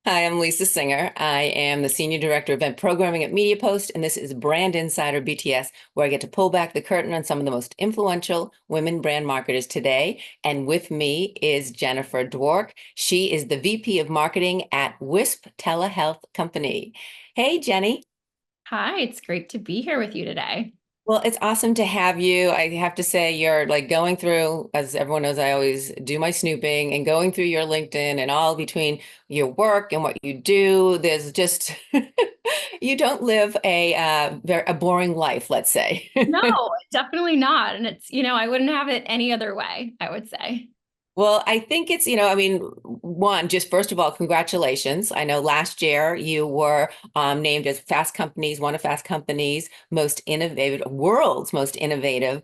Hi, I'm Lisa Singer. I am the Senior Director of Event Programming at MediaPost, and this is Brand Insider BTS, where I get to pull back the curtain on some of the most influential women brand marketers today. And with me is Jennifer Dwork. She is the VP of Marketing at Wisp Telehealth Company. Hey, Jenny. Hi, it's great to be here with you today. Well, it's awesome to have you. I have to say, you're like going through, as everyone knows, I always do my snooping and going through your LinkedIn and all between your work and what you do. There's just, you don't live a boring life, let's say. No, definitely not. And I wouldn't have it any other way, I would say. Well, I think it's, I mean, one, just first of all, congratulations. I know last year you were named as one of Fast Company's most innovative, world's most innovative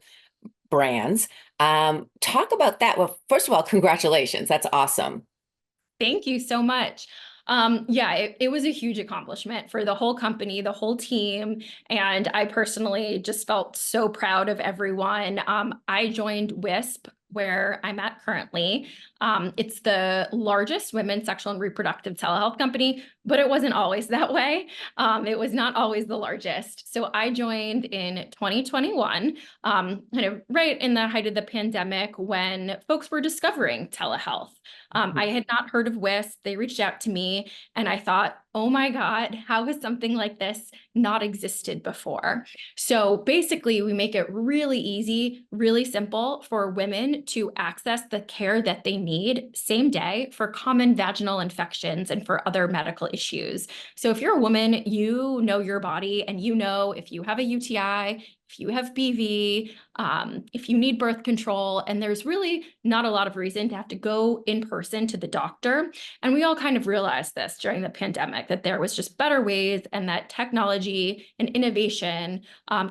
brands. Talk about that. Well, first of all, congratulations. That's awesome. Thank you so much. Yeah, it was a huge accomplishment for the whole company, the whole team, and I personally just felt so proud of everyone. I joined Wisp, where I'm at currently. It's the largest women's sexual and reproductive telehealth company, but it wasn't always that way. It was not always the largest. So I joined in 2021, kind of right in the height of the pandemic when folks were discovering telehealth. I had not heard of Wisp. They reached out to me and I thought, oh my God, how has something like this not existed before? So basically, we make it really easy, really simple for women to access the care that they need same day for common vaginal infections and for other medical issues. So if you're a woman, you know your body and you know if you have a UTI, if you have BV, if you need birth control, and there's really not a lot of reason to have to go in person to the doctor. And we all kind of realized this during the pandemic, that there was just better ways and that technology and innovation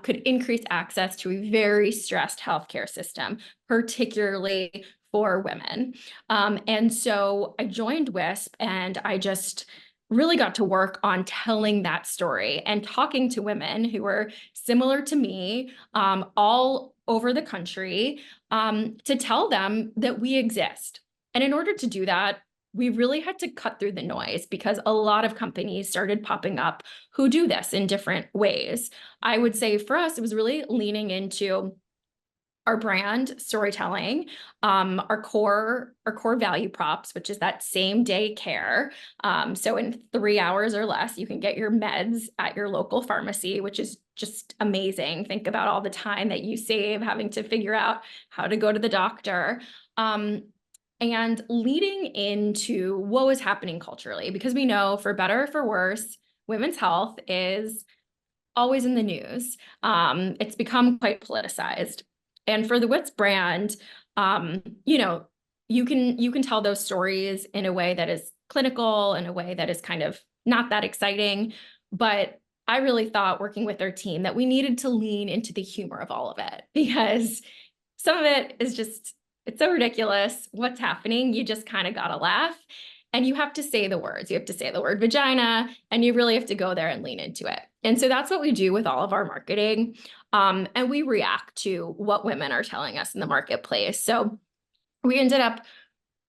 could increase access to a very stressed healthcare system, particularly for women. And so I joined Wisp and I just really got to work on telling that story and talking to women who were similar to me, all over the country, to tell them that we exist. And in order to do that, we really had to cut through the noise because a lot of companies started popping up who do this in different ways. I would say for us, it was really leaning into our brand storytelling, our core value props, which is that same day care. So in 3 hours or less, you can get your meds at your local pharmacy, which is just amazing. Think about all the time that you save having to figure out how to go to the doctor. And leading into what was happening culturally, because we know for better or for worse, women's health is always in the news. It's become quite politicized. And for the Wits brand, um, you know, you can tell those stories in a way that is clinical, in a way that is kind of not that exciting. But I really thought working with our team that we needed to lean into the humor of all of it because some of it is just, it's so ridiculous. What's happening? You just kind of gotta laugh. And you have to say the words. You have to say the word vagina, and you really have to go there and lean into it. And so that's what we do with all of our marketing. And we react to what women are telling us in the marketplace. So we ended up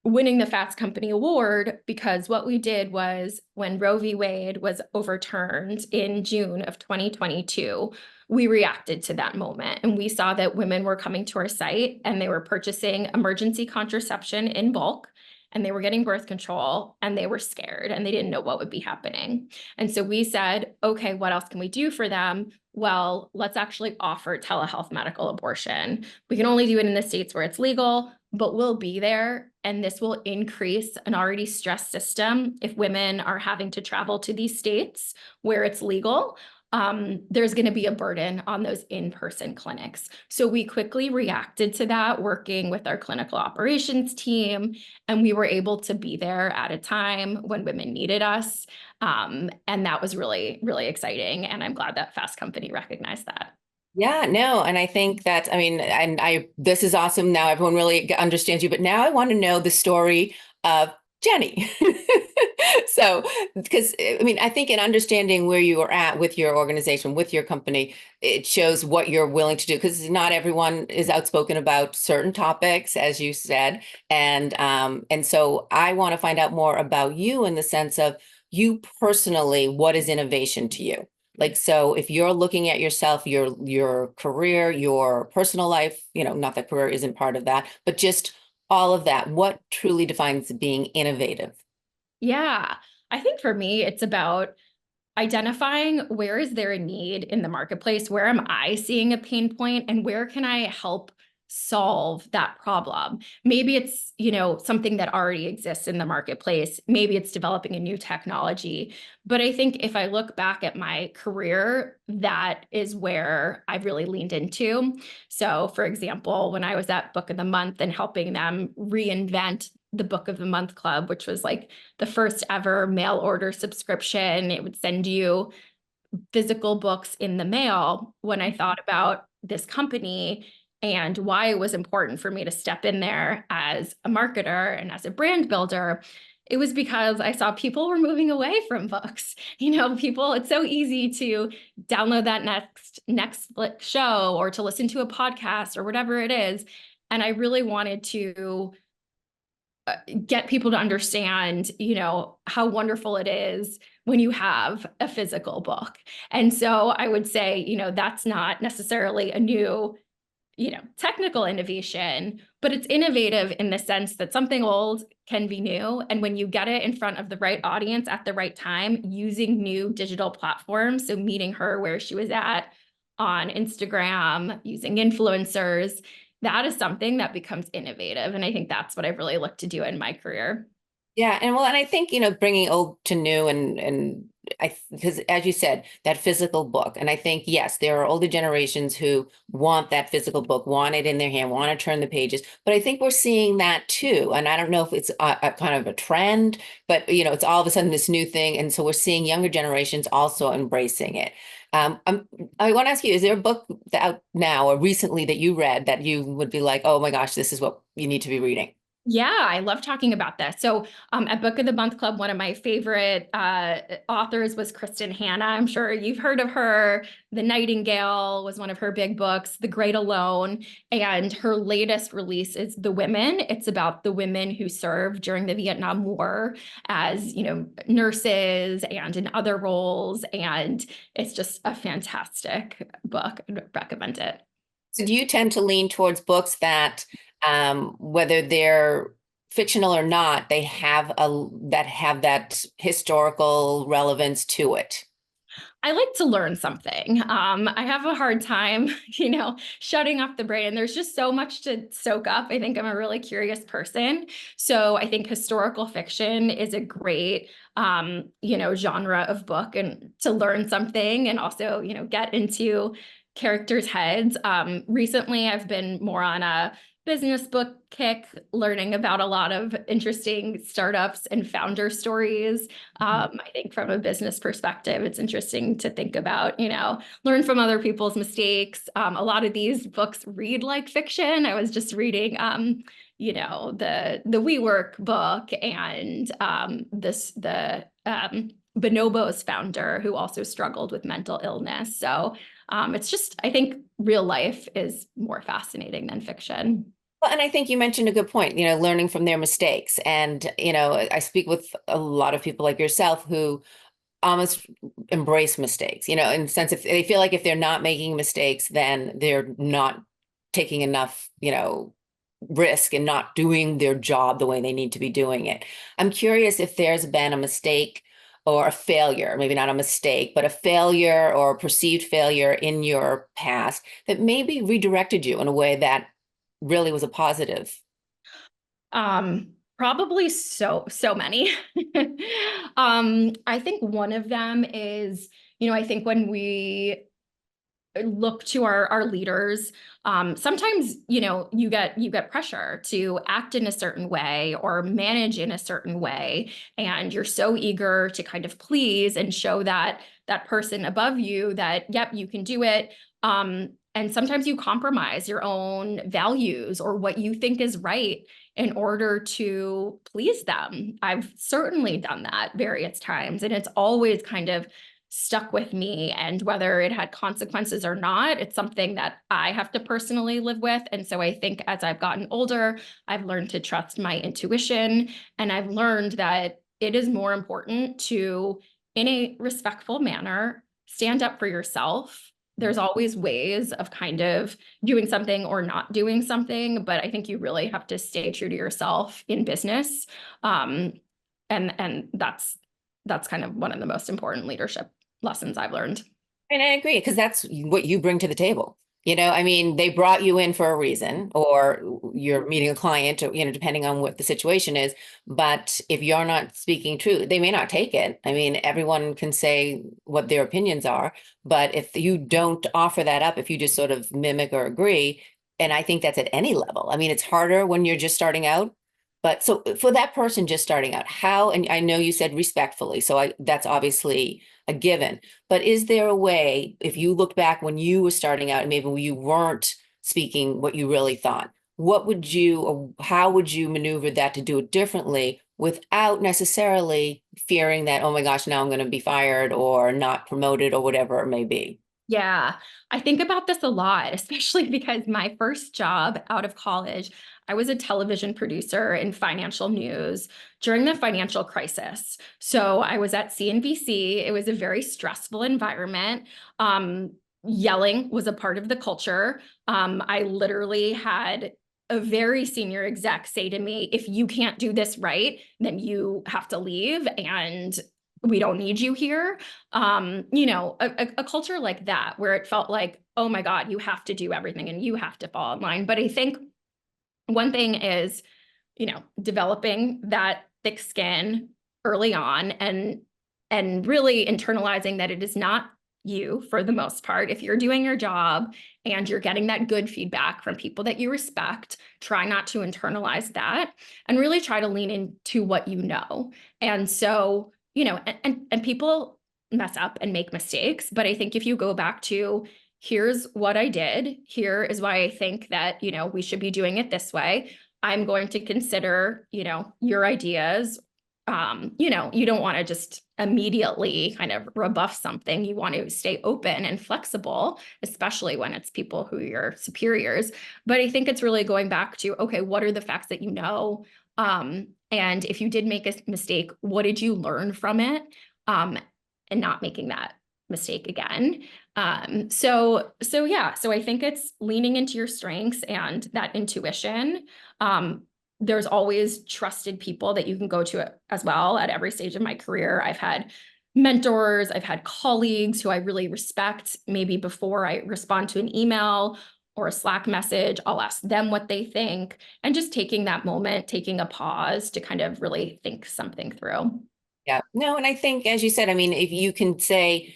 winning the Fast Company Award because what we did was when Roe v. Wade was overturned in June of 2022, we reacted to that moment and we saw that women were coming to our site and they were purchasing emergency contraception in bulk and they were getting birth control and they were scared and they didn't know what would be happening. And so we said, okay, what else can we do for them? Well, let's actually offer telehealth medical abortion. We can only do it in the states where it's legal, but we'll be there. And this will increase an already stressed system if women are having to travel to these states where it's legal. There's going to be a burden on those in-person clinics. So we quickly reacted to that, working with our clinical operations team, and we were able to be there at a time when women needed us. And that was really, really exciting. And I'm glad that Fast Company recognized that. Yeah, no, and I think that, I mean, this is awesome. Now everyone really understands you, but now I want to know the story of Jenny. So, because I mean, I think in understanding where you are at with your organization, with your company, it shows what you're willing to do. Because not everyone is outspoken about certain topics, as you said, and so I want to find out more about you in the sense of you personally, what is innovation to you? Like, so if you're looking at yourself, your career, your personal life, not that career isn't part of that, but just all of that, what truly defines being innovative? Yeah. I think for me, it's about identifying where is there a need in the marketplace? Where am I seeing a pain point and where can I help solve that problem? Maybe it's, something that already exists in the marketplace. Maybe it's developing a new technology. But I think if I look back at my career, that is where I've really leaned into. So, for example, when I was at Book of the Month and helping them reinvent the Book of the Month Club, which was like the first ever mail order subscription. It would send you physical books in the mail. When I thought about this company and why it was important for me to step in there as a marketer and as a brand builder, it was because I saw people were moving away from books. People, it's so easy to download that next Netflix show or to listen to a podcast or whatever it is. And I really wanted to get people to understand, how wonderful it is when you have a physical book. And so I would say, that's not necessarily a new, technical innovation, but it's innovative in the sense that something old can be new. And when you get it in front of the right audience at the right time, using new digital platforms, so meeting her where she was at on Instagram, using influencers, that is something that becomes innovative. And I think that's what I've really looked to do in my career. Yeah, and I think, bringing old to new and because as you said, that physical book, and I think yes, there are older generations who want that physical book, want it in their hand, want to turn the pages, but I think we're seeing that too. And I don't know if it's a kind of a trend, but it's all of a sudden this new thing, and so we're seeing younger generations also embracing it. I want to ask you, is there a book out now or recently that you read that you would be like, oh my gosh, this is what you need to be reading? Yeah, I love talking about this. So, at Book of the Month Club, one of my favorite authors was Kristen Hanna. I'm sure you've heard of her. The Nightingale was one of her big books, The Great Alone. And her latest release is The Women. It's about the women who served during the Vietnam War as, nurses and in other roles. And it's just a fantastic book. I'd recommend it. So do you tend to lean towards books that, whether they're fictional or not, they have that historical relevance to it? I like to learn something. I have a hard time, shutting off the brain. There's just so much to soak up. I think I'm a really curious person. So I think historical fiction is a great, genre of book and to learn something and also, get into characters' heads. Recently, I've been more on a business book kick, learning about a lot of interesting startups and founder stories. I think from a business perspective, it's interesting to think about, learn from other people's mistakes. A lot of these books read like fiction. I was just reading, the WeWork book and the Bonobos founder who also struggled with mental illness. So it's just, I think real life is more fascinating than fiction. Well, and I think you mentioned a good point, learning from their mistakes. And, I speak with a lot of people like yourself who almost embrace mistakes, in the sense if they feel like if they're not making mistakes, then they're not taking enough, risk and not doing their job the way they need to be doing it. I'm curious if there's been a mistake or a failure, maybe not a mistake, but a failure or a perceived failure in your past that maybe redirected you in a way that really was a positive. Probably so many. I think one of them is, I think when we look to our leaders, sometimes you get pressure to act in a certain way or manage in a certain way, and you're so eager to kind of please and show that person above you that yep, you can do it. And sometimes you compromise your own values or what you think is right in order to please them. I've certainly done that various times, and it's always kind of stuck with me. And whether it had consequences or not, it's something that I have to personally live with. And so I think as I've gotten older, I've learned to trust my intuition, and I've learned that it is more important to, in a respectful manner, stand up for yourself. There's always ways of kind of doing something or not doing something, but I think you really have to stay true to yourself in business. And that's kind of one of the most important leadership lessons I've learned. And I agree, because that's what you bring to the table. I mean, they brought you in for a reason, or you're meeting a client, or, depending on what the situation is. But if you're not speaking true, they may not take it. I mean, everyone can say what their opinions are, but if you don't offer that up, if you just sort of mimic or agree, and I think that's at any level. I mean, it's harder when you're just starting out. But so for that person just starting out, how, and I know you said respectfully, so that's obviously a given. But is there a way, if you look back when you were starting out and maybe you weren't speaking what you really thought, what would you, or how would you maneuver that to do it differently without necessarily fearing that, oh my gosh, now I'm going to be fired or not promoted or whatever it may be? Yeah, I think about this a lot, especially because my first job out of college, I was a television producer in financial news during the financial crisis. So I was at CNBC. It was a very stressful environment. Yelling was a part of the culture. I literally had a very senior exec say to me, if you can't do this right, then you have to leave and we don't need you here. A culture like that, where it felt like, oh my God, you have to do everything and you have to fall in line. But I think one thing is, developing that thick skin early on, and really internalizing that it is not you for the most part. If you're doing your job and you're getting that good feedback from people that you respect, try not to internalize that and really try to lean into what you know. And so, and people mess up and make mistakes, but I think if you go back to, here's what I did, here is why I think that, we should be doing it this way. I'm going to consider, your ideas. You don't want to just immediately kind of rebuff something. You want to stay open and flexible, especially when it's people who are your superiors. But I think it's really going back to, okay, what are the facts that you know? And if you did make a mistake, what did you learn from it? And not making that mistake again. So I think it's leaning into your strengths and that intuition. There's always trusted people that you can go to as well at every stage of my career. I've had mentors, I've had colleagues who I really respect. Maybe before I respond to an email or a Slack message, I'll ask them what they think, and just taking that moment, taking a pause to kind of really think something through. Yeah, no, and I think, as you said, I mean, if you can say,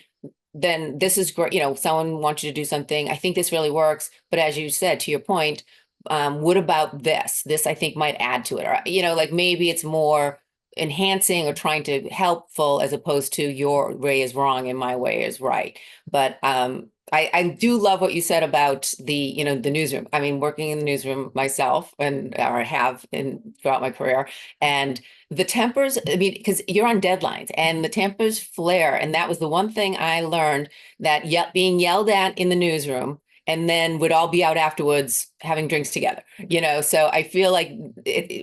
then this is great, someone wants you to do something, I think this really works, but as you said, to your point, what about this? This I think might add to it, or, like maybe it's more enhancing or trying to helpful as opposed to your way is wrong and my way is right. But I do love what you said about the newsroom. I mean, working in the newsroom myself, and or have in throughout my career, and the tempers, I mean, because you're on deadlines and the tempers flare. And that was the one thing I learned, that being yelled at in the newsroom and then would all be out afterwards having drinks together, So I feel like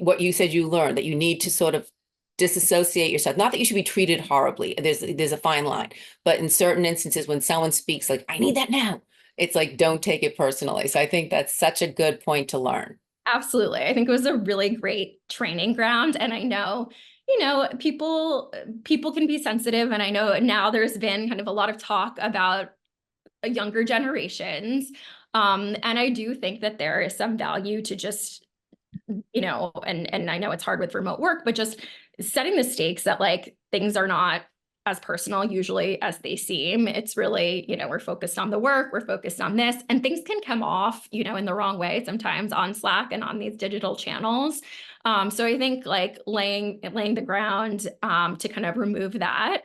what you said you learned, that you need to sort of disassociate yourself. Not that you should be treated horribly. There's a fine line, but in certain instances, when someone speaks like, I need that now, it's like, don't take it personally. So I think that's such a good point to learn. Absolutely. I think it was a really great training ground. And I know, people can be sensitive. And I know now there's been kind of a lot of talk about younger generations. And I do think that there is some value to just, and I know it's hard with remote work, but just setting the stakes that like things are not as personal usually as they seem. It's really, we're focused on the work, we're focused on this, and things can come off, in the wrong way sometimes on Slack and on these digital channels. So I think like laying the ground to kind of remove that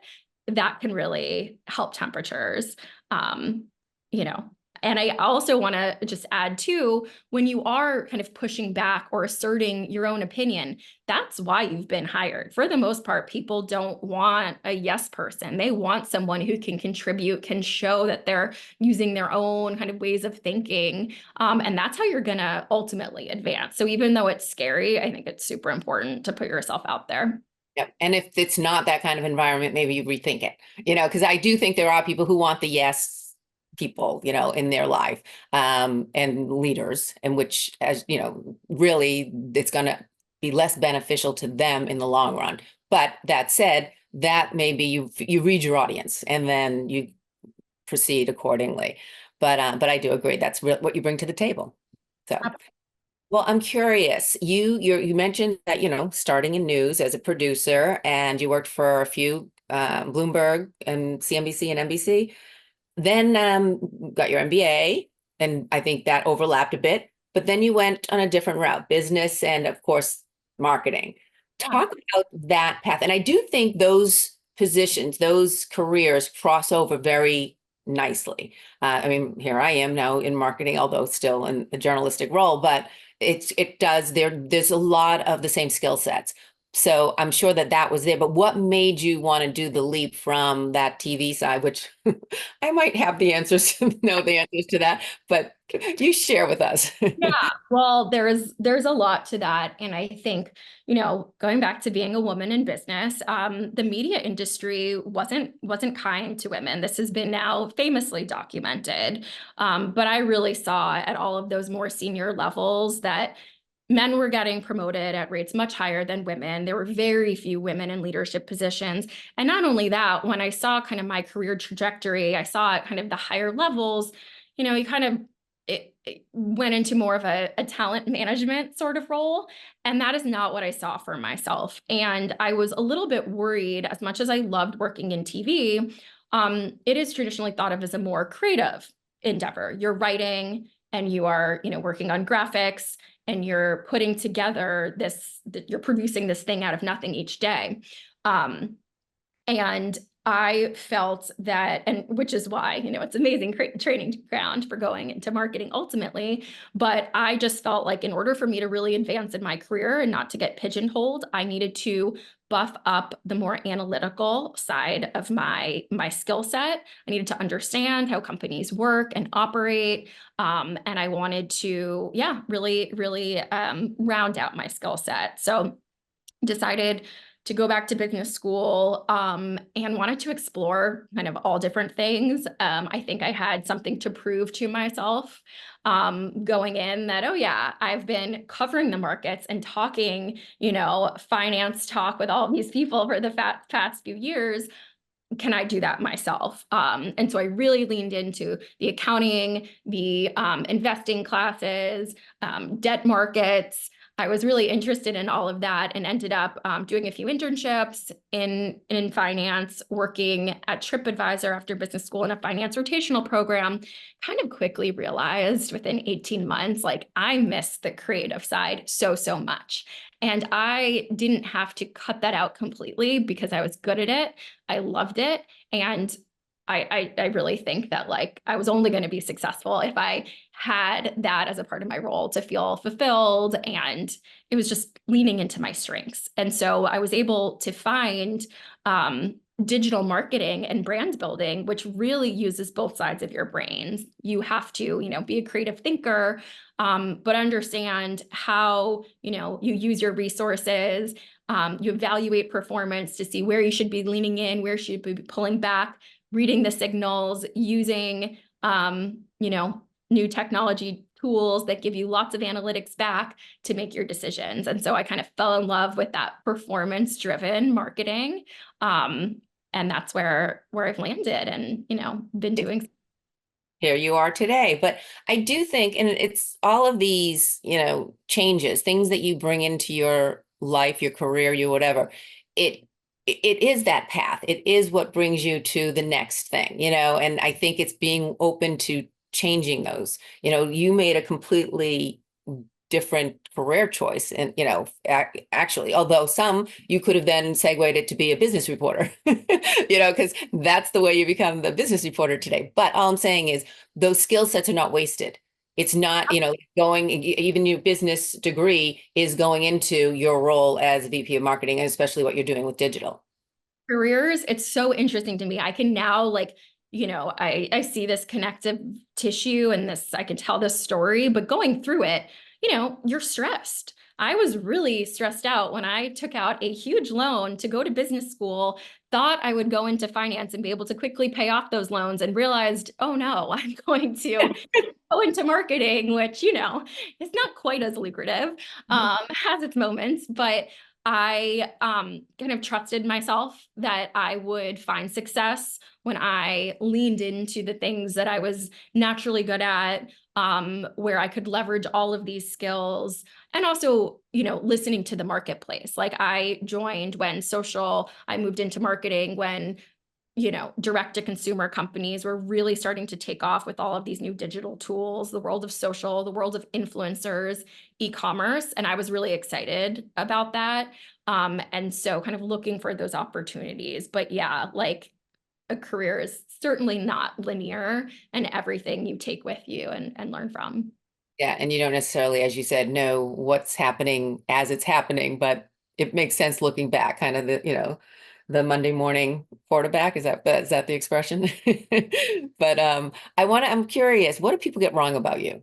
can really help temperatures. You know, And I also want to just add too, when you are kind of pushing back or asserting your own opinion, that's why you've been hired. For the most part, people don't want a yes person. They want someone who can contribute, can show that they're using their own kind of ways of thinking. And that's how you're going to ultimately advance. So even though it's scary, I think it's super important to put yourself out there. Yep. And if it's not that kind of environment, maybe you rethink it, because I do think there are people who want the yes people, in their life, and leaders, and which, as really it's going to be less beneficial to them in the long run. But that said, that maybe you read your audience and then you proceed accordingly. But I do agree that's what you bring to the table. So. Well, I'm curious. You mentioned that, starting in news as a producer, and you worked for a few, Bloomberg and CNBC and NBC. Then got your MBA, and I think that overlapped a bit. But then you went on a different route, business and, of course, marketing. Talk about that path. And I do think those positions, those careers cross over very nicely. I mean, here I am now in marketing, although still in a journalistic role, but there's a lot of the same skill sets. So I'm sure that was there. But what made you want to do the leap from that TV side, which I might have the answers, know the answers to that, but you share with us. Yeah, well, there's a lot to that. And I think, going back to being a woman in business, the media industry wasn't kind to women. This has been now famously documented. But I really saw at all of those more senior levels that men were getting promoted at rates much higher than women. There were very few women in leadership positions. And not only that, when I saw kind of my career trajectory, I saw at kind of the higher levels, you kind of it went into more of a talent management sort of role. And that is not what I saw for myself. And I was a little bit worried, as much as I loved working in TV, it is traditionally thought of as a more creative endeavor. You're writing and you are, working on graphics and you're putting together you're producing this thing out of nothing each day. And I felt that, and which is why, it's amazing training ground for going into marketing ultimately. But I just felt like in order for me to really advance in my career and not to get pigeonholed, I needed to buff up the more analytical side of my skill set. I needed to understand how companies work and operate. And I wanted to, really, really round out my skill set. So decided to go back to business school, and wanted to explore kind of all different things. I think I had something to prove to myself, going in that, oh yeah, I've been covering the markets and talking, finance talk with all these people for the past few years. Can I do that myself? And so I really leaned into the accounting, the investing classes, debt markets. I was really interested in all of that and ended up doing a few internships in finance, working at TripAdvisor after business school in a finance rotational program. Kind of quickly realized within 18 months, like I miss the creative side so much. And I didn't have to cut that out completely because I was good at it. I loved it. And I really think that like I was only going to be successful if I had that as a part of my role to feel fulfilled. And it was just leaning into my strengths. And so I was able to find digital marketing and brand building, which really uses both sides of your brains. You have to, be a creative thinker, but understand how, you use your resources. You evaluate performance to see where you should be leaning in, where you should be pulling back, reading the signals, using, new technology tools that give you lots of analytics back to make your decisions. And so I kind of fell in love with that performance-driven marketing. And that's where I've landed and, been doing. Here you are today. But I do think, and it's all of these, changes, things that you bring into your life, your career, your whatever, it is that path. It is what brings you to the next thing, and I think it's being open to changing those. You made a completely different career choice. And, actually, although some you could have then segued it to be a business reporter, because that's the way you become the business reporter today. But all I'm saying is those skill sets are not wasted. It's not, going, even your business degree is going into your role as VP of marketing, and especially what you're doing with digital. Careers, it's so interesting to me. I can now I see this connective tissue and this, I can tell this story, but going through it, you're stressed. I was really stressed out when I took out a huge loan to go to business school, thought I would go into finance and be able to quickly pay off those loans, and realized, oh no, I'm going to go into marketing, which, is not quite as lucrative, has its moments, but I kind of trusted myself that I would find success when I leaned into the things that I was naturally good at, where I could leverage all of these skills, and also, listening to the marketplace. Like I joined when I moved into marketing when direct to consumer companies were really starting to take off with all of these new digital tools, the world of social, the world of influencers, e-commerce. And I was really excited about that. And so kind of looking for those opportunities. But yeah, like a career is certainly not linear, and everything you take with you and learn from. Yeah, and you don't necessarily, as you said, know what's happening as it's happening, but it makes sense looking back, kind of the Monday morning quarterback. Is that the expression? But I'm curious, what do people get wrong about you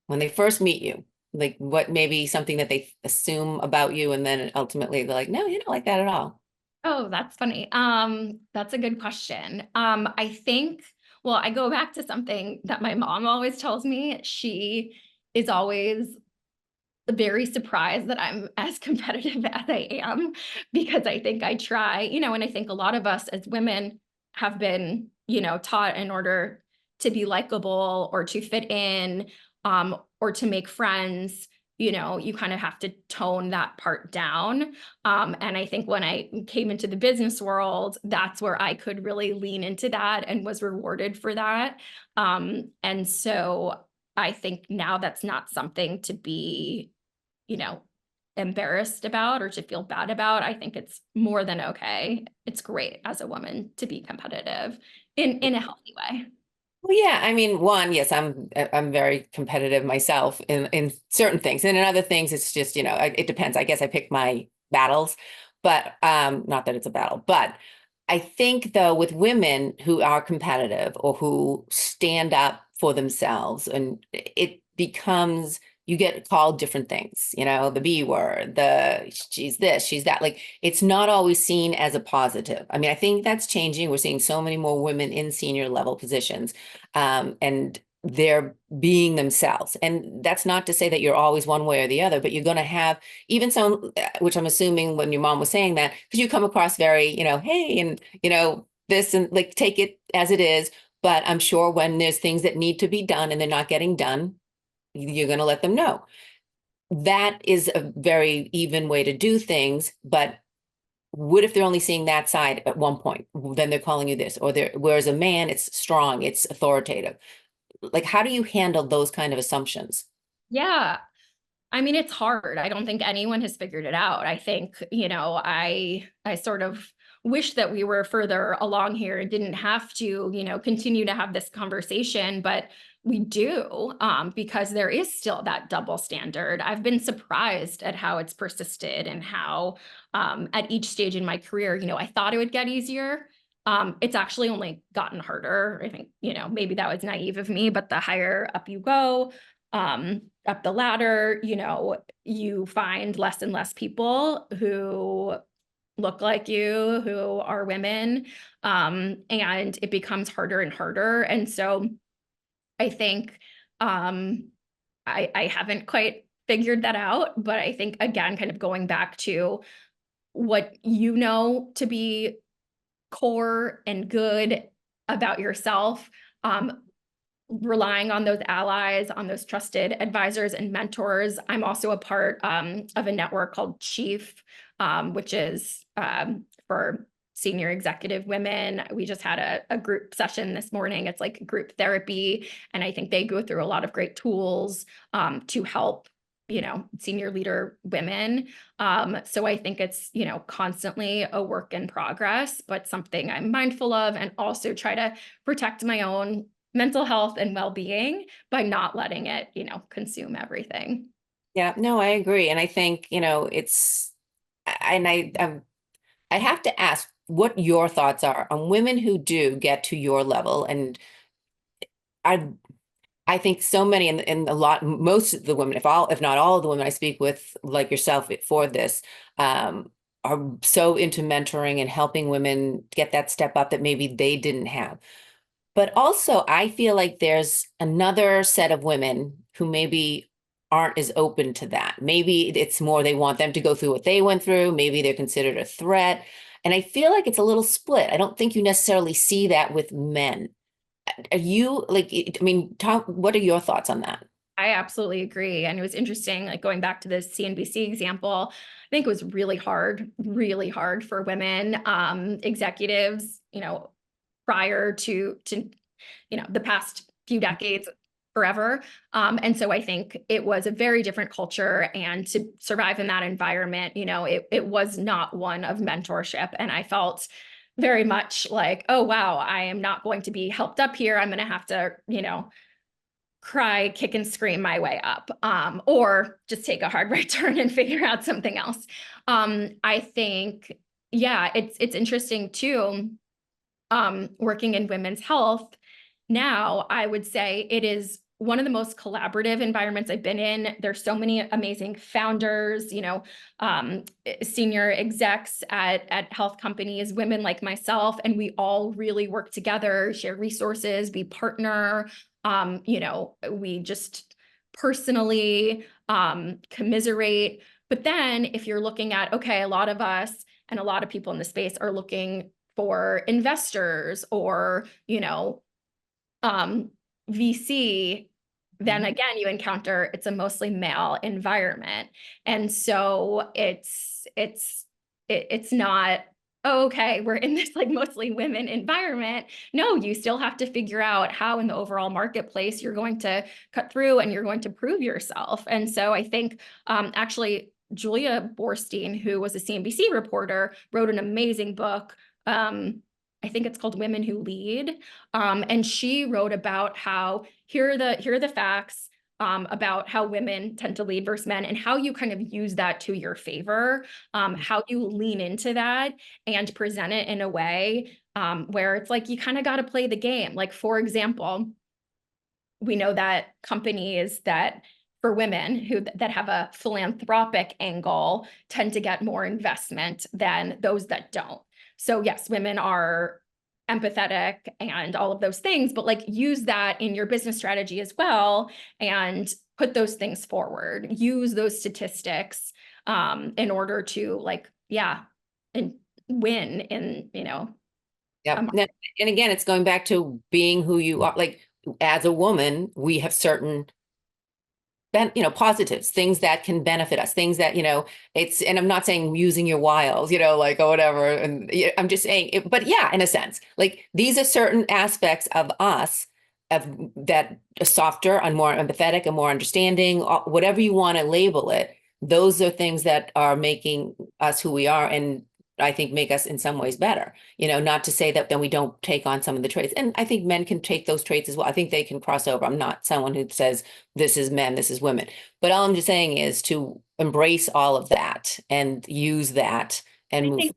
when they first meet you? Like what maybe something that they assume about you, and then ultimately they're like, no, you're not like that at all. Oh, that's funny. That's a good question. I think, well, I go back to something that my mom always tells me. She is always very surprised that I'm as competitive as I am, because I think I try, and I think a lot of us as women have been, taught in order to be likable or to fit in, or to make friends, you kind of have to tone that part down. And I think when I came into the business world, that's where I could really lean into that and was rewarded for that. And so I think now that's not something to be, you know, embarrassed about or to feel bad about. I think it's more than okay. It's great as a woman to be competitive in a healthy way. Well, yeah, I mean, one, yes, I'm very competitive myself in certain things, and in other things, it's just it depends. I guess I pick my battles, but not that it's a battle, but I think though with women who are competitive or who stand up for themselves, and it becomes you get called different things, the B word, the she's this, she's that. Like it's not always seen as a positive. I mean, I think that's changing. We're seeing so many more women in senior level positions, and they're being themselves. And that's not to say that you're always one way or the other, but you're going to have even some, which I'm assuming when your mom was saying that, because you come across very, hey, and, this, and like take it as it is. But I'm sure when there's things that need to be done and they're not getting done, you're going to let them know. That is a very even way to do things. But what if they're only seeing that side at one point? Then they're calling you this, or they're, whereas a man, it's strong, it's authoritative. Like, how do you handle those kind of assumptions? Yeah. I mean, it's hard. I don't think anyone has figured it out. I think, I sort of wish that we were further along here and didn't have to, continue to have this conversation, but we do, because there is still that double standard. I've been surprised at how it's persisted and how, at each stage in my career, I thought it would get easier. It's actually only gotten harder. I think, maybe that was naive of me, but the higher up you go, up the ladder, you find less and less people who look like you, who are women, and it becomes harder and harder. And so I think I haven't quite figured that out, but I think again, kind of going back to what to be core and good about yourself, relying on those allies, on those trusted advisors and mentors. I'm also a part of a network called Chief, which is for senior executive women. We just had a group session this morning. It's like group therapy. And I think they go through a lot of great tools to help senior leader women. So I think it's, constantly a work in progress, but something I'm mindful of, and also try to protect my own mental health and well-being by not letting it, consume everything. Yeah, no, I agree. And I think, and I have to ask what your thoughts are on women who do get to your level. And I I think so many and a lot, most of the women, if not all of the women I speak with, like yourself for this, are so into mentoring and helping women get that step up that maybe they didn't have. But also, I feel like there's another set of women who maybe aren't as open to that. Maybe it's more they want them to go through what they went through. Maybe they're considered a threat. And I feel like it's a little split. I don't think you necessarily see that with men. Are you like, I mean, what are your thoughts on that? I absolutely agree. And it was interesting, like going back to the CNBC example, I think it was really hard for women executives, prior to the past few decades, forever. And so I think it was a very different culture. And to survive in that environment, it was not one of mentorship. And I felt very much like, oh, wow, I am not going to be helped up here. I'm going to have to, cry, kick, and scream my way up, or just take a hard right turn and figure out something else. I think, yeah, it's interesting too, working in women's health. Now, I would say it is one of the most collaborative environments I've been in. There's so many amazing founders, senior execs at health companies, women like myself, and we all really work together, share resources, we partner. We just personally commiserate. But then if you're looking at, okay, a lot of us and a lot of people in the space are looking for investors or, VC, then Mhm. again, you encounter it's a mostly male environment. And so it's not, oh, okay, we're in this like mostly women environment. No, you still have to figure out how in the overall marketplace you're going to cut through and you're going to prove yourself. And so I think actually Julia Borstein, who was a CNBC reporter, wrote an amazing book. I think it's called Women Who Lead. And she wrote about how here are the facts about how women tend to lead versus men, and how you kind of use that to your favor, how you lean into that and present it in a way where it's like you kind of got to play the game. Like, for example, we know that companies that for women that have a philanthropic angle tend to get more investment than those that don't. So yes, women are empathetic and all of those things, but like use that in your business strategy as well and put those things forward. Use those statistics in order to like, yeah, and win in, a Yep. And again, it's going back to being who you are. Like as a woman, we have certain positives, things that can benefit us, things that, and I'm not saying using your wiles, like or whatever. And I'm just saying but yeah, in a sense, like these are certain aspects of us of that are softer and more empathetic and more understanding, whatever you want to label it. Those are things that are making us who we are. And I think make us in some ways better, not to say that then we don't take on some of the traits. And I think men can take those traits as well. I think they can cross over. I'm not someone who says this is men, this is women. But all I'm just saying is to embrace all of that and use that and I move think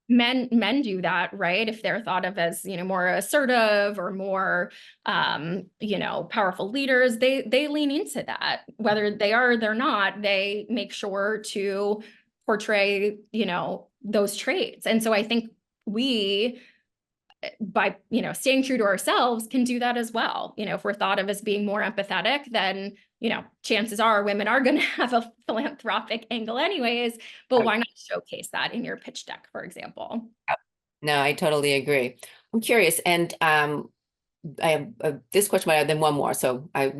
men do that, right? If they're thought of as, more assertive or more powerful leaders, they lean into that. Whether they are or they're not, they make sure to portray, those traits. And so I think we by staying true to ourselves can do that as well. If we're thought of as being more empathetic, then chances are women are going to have a philanthropic angle anyways, but forward. why not showcase that in your pitch deck, for example? No, I totally agree. I'm curious, and I have this question, but I have then one more. So I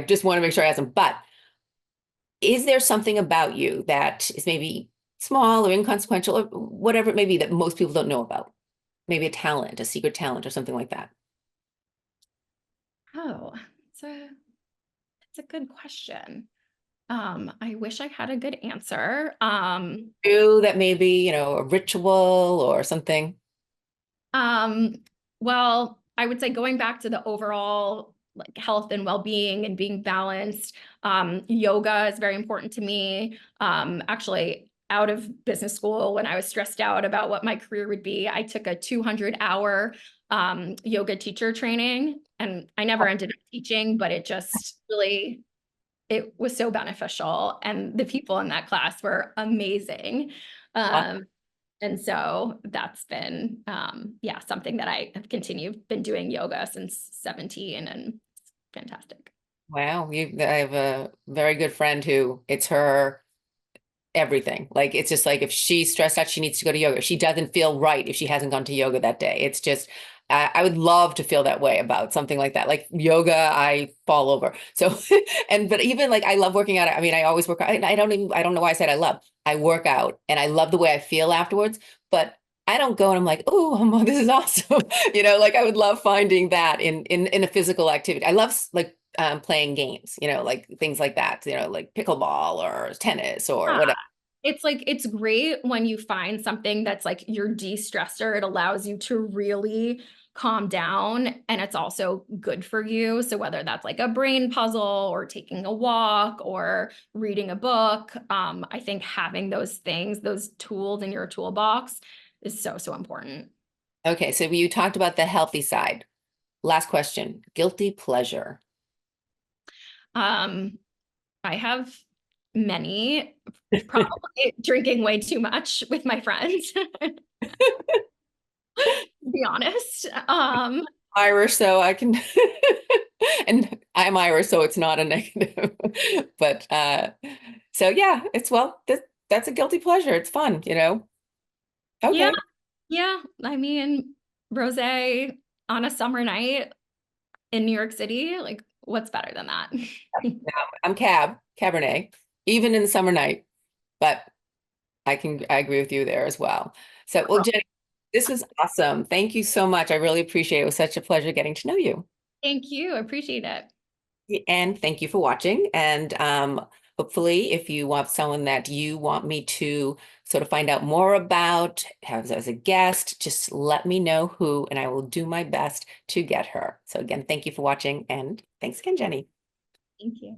just want to make sure I ask them. But is there something about you that is maybe small or inconsequential or whatever it may be that most people don't know about? Maybe a talent, a secret talent, or something like that. Oh, it's a good question. I wish I had a good answer. Do that maybe, a ritual or something? Um, well, I would say going back to the overall like health and well-being and being balanced, yoga is very important to me. Actually, out of business school, when I was stressed out about what my career would be, I took a 200-hour yoga teacher training, and I never ended up teaching, but it just really it was so beneficial, and the people in that class were amazing. Um, and so that's been, yeah, something that I have continued, been doing yoga since 17 and it's fantastic. Wow, I have a very good friend who it's her everything. Like it's just like if she's stressed out, she needs to go to yoga. She doesn't feel right if she hasn't gone to yoga that day. It's just I would love to feel that way about something like that. Like yoga, I fall over. So but even like I love working out. I mean, I always work out. I don't know why I said I love. I work out and I love the way I feel afterwards, but I don't go and I'm like, oh, this is awesome. Like I would love finding that in a physical activity. I love like playing games, like things like that, like pickleball or tennis or Yeah. whatever. It's like, it's great when you find something that's like your de-stressor. It allows you to really calm down and it's also good for you. So whether that's like a brain puzzle or taking a walk or reading a book, I think having those things, those tools in your toolbox is so, so important. Okay, so you talked about the healthy side. Last question, guilty pleasure. Um, I have many, probably drinking way too much with my friends, to be honest. Irish, so I can, and I'm Irish, so it's not a negative. But so yeah, that's a guilty pleasure. It's fun. Yeah, Okay. yeah. I mean, rosé on a summer night in New York City, like what's better than that? I'm Cabernet, even in the summer night, but I agree with you there as well. So, well, Jenny, this was awesome. Thank you so much. I really appreciate it. It was such a pleasure getting to know you. Thank you. I appreciate it. And thank you for watching. And hopefully, if you want someone that you want me to sort of find out more about, have as a guest, just let me know who, and I will do my best to get her. So again, thank you for watching, and thanks again, Jenny. Thank you.